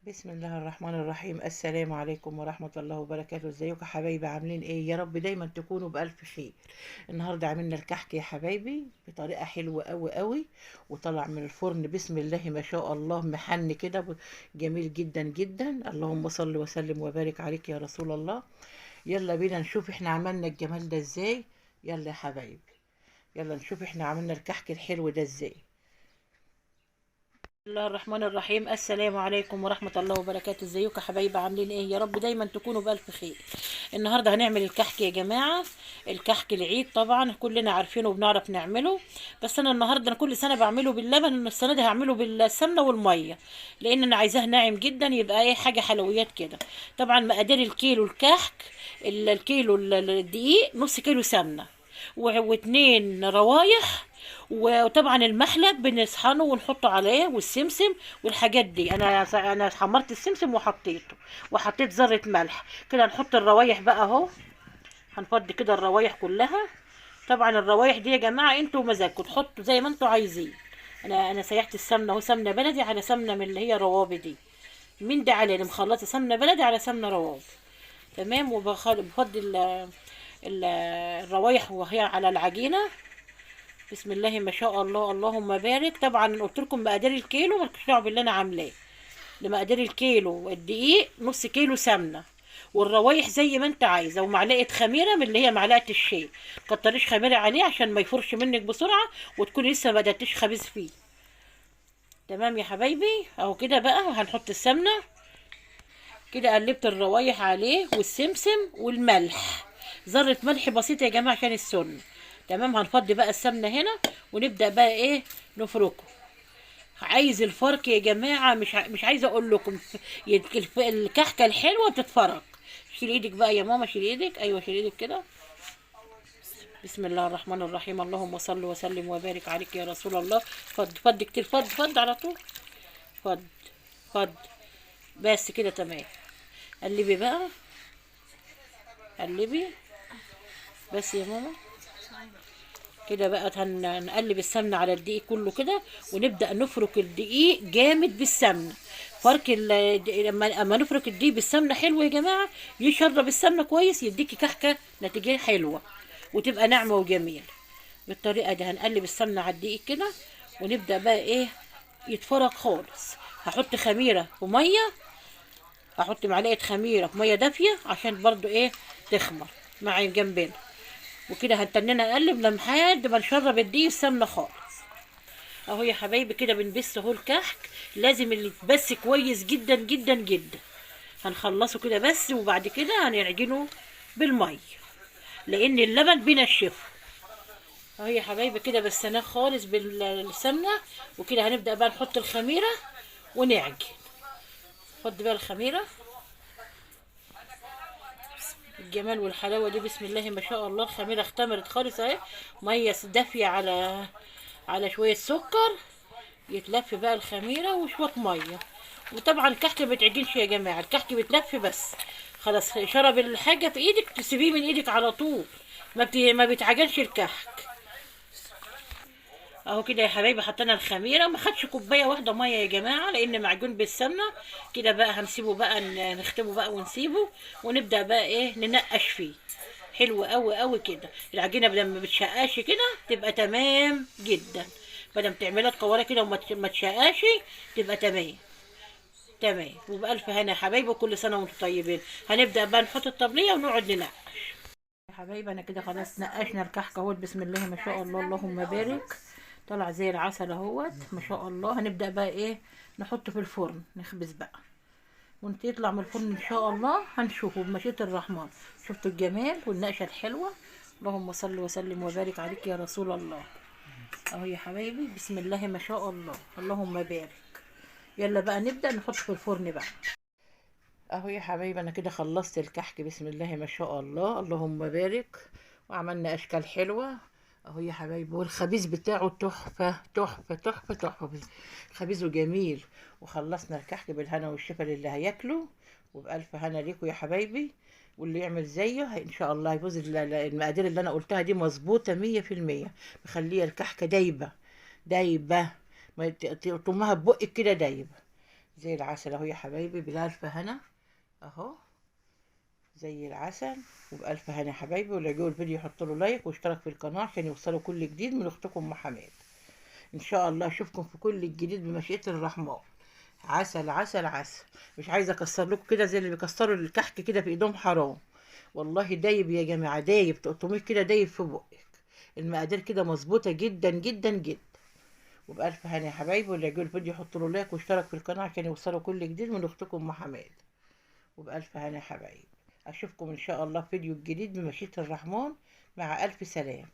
بسم الله الرحمن الرحيم. السلام عليكم ورحمة الله وبركاته. ازيكم يا حبايبي؟ عاملين ايه؟ يا رب دايما تكونوا بألف خير. النهاردة عملنا الكحك يا حبايبي بطريقة حلوة قوي قوي، وطلع من الفرن بسم الله ما شاء الله محن كده جميل جدا جدا. اللهم صل وسلم وبارك عليك يا رسول الله. يلا بينا نشوف احنا عملنا الجمال ده ازاي. يلا يا حبايبي، يلا نشوف احنا عملنا الكحك الحلو ده ازاي. بسم الله الرحمن الرحيم. السلام عليكم ورحمة الله وبركاته. ازيكم يا حبايبي؟ عاملين ايه؟ يا رب دايما تكونوا بألف خير. النهارده هنعمل الكحك يا جماعة. الكحك العيد طبعا كلنا عارفينه وبنعرف نعمله، بس انا النهارده، انا كل سنة بعمله باللبن، ان السنة دي هعمله بالسمنة والمية، لان انا عايزاه ناعم جدا، يبقى ايه حاجة حلويات كده. طبعا مقادير الكيلو الكحك: الكيلو الدقيق، نص كيلو سمنة، واتنين روايح، وطبعا المحلب بنصحنه ونحطه عليه، والسمسم والحاجات دي. انا حمرت السمسم وحطيته، وحطيت ذرة ملح كده. نحط الروايح بقى اهو، هنفضي كده الروايح كلها. طبعا الروايح دي يا جماعة انتوا مزاجكم، تحطوا زي ما انتوا عايزين. انا سيحت السمنة اهو، سمنة بلدي على سمنة من اللي هي روابي دي، من ده على اللي مخلطة سمنة بلدي على سمنة روابي. تمام. وبفضي الروايح وهي على العجينة. بسم الله ما شاء الله، اللهم بارك. طبعا قلت لكم مقادير الكيلو، مالكش دعوه باللي انا عاملاه. لمقادير الكيلو الدقيق نص كيلو سمنه، والروايح زي ما انت عايزه، ومعلقه خميره من اللي هي معلقه الشاي. كتريش خميره عليه عشان ما يفرش منك بسرعه، وتكوني لسه ما بداتيش خبيز فيه. تمام يا حبايبي، اهو كده بقى هنحط السمنه كده. قلبت الروايح عليه والسمسم والملح، ذرة ملح بسيطة يا جماعة عشان السن. تمام. هنفضي بقى السمنة هنا، ونبدأ بقى ايه، نفركه. عايز الفرك يا جماعة، مش عايزة اقول لكم، الكحكة الحلوة بتتفرك. شيل ايدك بقى يا ماما، شيل ايدك، ايوه شيل ايدك كده. بسم الله الرحمن الرحيم. اللهم صل وسلم وبارك عليك يا رسول الله. فض كتير، فض على طول. فض فض. بس كده تمام. قلبي بقى، قلبي بس يا ماما. كده بقى هنقلب السمنة على الدقيق كله كده، ونبدأ نفرك الدقيق جامد بالسمنة. فرك لما نفرك الدقيق بالسمنة حلو يا جماعة، يشرب السمنة كويس، يديكي كحكة نتيجة حلوة، وتبقى ناعمة وجميل. بالطريقة دي هنقلب السمنة على الدقيق كده، ونبدأ بقى ايه، يتفرك خالص. هحط خميرة ومية، احط معلقة خميرة في مية دافية عشان برضو ايه، تخمر معي جنبنا. وكده هنتننا نقلب لحد ما نشرب الدقيق السمنه خالص. اهو يا حبايبي كده بنبس اهو الكحك. لازم اللي يتبس كويس جدا جدا جدا. هنخلصه كده بس، وبعد كده هنعجنه بالميه، لان اللبن بينشفه. اهو يا حبايبي كده بسناه خالص بالسمنه. وكده هنبدا بقى نحط الخميره ونعجن. نحط بقى الخميره، الجمال والحلاوه دي بسم الله ما شاء الله. الخميره اختمرت خالص اهي، ميه دافيه على شويه سكر. يتلف بقى الخميره وشويه ميه. وطبعا الكحك ما بتعجنش يا جماعه، الكحك بتلف بس. خلاص شرب الحاجه في ايدك تسيبيه من ايدك على طول، ما بيتعجنش الكحك. اهو كده يا حبايبي حطينا الخميره، ما خدش كوبايه واحده ميه يا جماعه، لان معجون بالسمنه. كده بقى هنسيبه بقى، نختمه بقى ونسيبه، ونبدا بقى ايه، ننقش فيه. حلو قوي قوي كده. العجينه بدل ما بتشقاش كده تبقى تمام جدا، بدل ما تعملها تكورها كده وما تشقاش، تبقى تمام. تمام. وبألف هنا يا حبايبي، كل سنه وانتم طيبين. هنبدا بقى نحط الطبليه ونقعد ننقش. يا حبايبي انا كده خلاص نقشنا الكحك اهوت، بسم الله ما شاء الله، اللهم بارك. طلع زي العسل اهوت ما شاء الله. هنبدأ بقى ايه، نحطه في الفرن نخبز بقى، وانت يطلع من الفرن ان شاء الله هنشوفه بمشيئة الرحمن. شفتوا الجمال والنقشة الحلوة؟ اللهم صل وسلم وبارك عليك يا رسول الله. اهو يا حبايبي بسم الله ما شاء الله، اللهم بارك. يلا بقى نبدأ نحط في الفرن بقى. اهو يا حبايبي انا كده خلصت الكحك بسم الله ما شاء الله، اللهم بارك. وعملنا اشكال حلوه اهو يا حبايبي، والخبيز بتاعه تحفه تحفه تحفه تحفه، خبيزه جميل. وخلصنا الكحك بالهنا والشفا للي هياكله، وبألف هنا ليكوا يا حبايبي. واللي يعمل زيه ان شاء الله هيفوز. المقادير اللي انا قلتها دي مظبوطه 100%. مخليه الكحكه دايبه دايبه، ما طمها ببقك كده دايبه. زي العسل اهو يا حبايبي، بالالف هنا اهو، زي العسل وبألف هنا يا حبايبي. واللي يعجبه الفيديو يحط له لايك واشترك في القناة عشان يوصلوا كل جديد من اختكم ام حماد. ان شاء الله اشوفكم في كل الجديد بمشيئة الرحمن. عسل عسل عسل. مش عايزه اكسر لكم كده زي اللي بيكسروا الكحك كده في ايدهم، حرام. والله دايب يا جماعه، دايب، تقطميه كده دايب في بقك. المقادير كده مظبوطه جدا جدا جدا. وبألف هنا يا حبايبي. واللي يعجبه الفيديو يحط له لايك واشترك في القناه عشان يوصلوا كل جديد من اختكم ام حماد. وبألف هنا يا حبايبي. اشوفكم ان شاء الله في فيديو جديد بمشيئة الرحمن. مع الف سلام.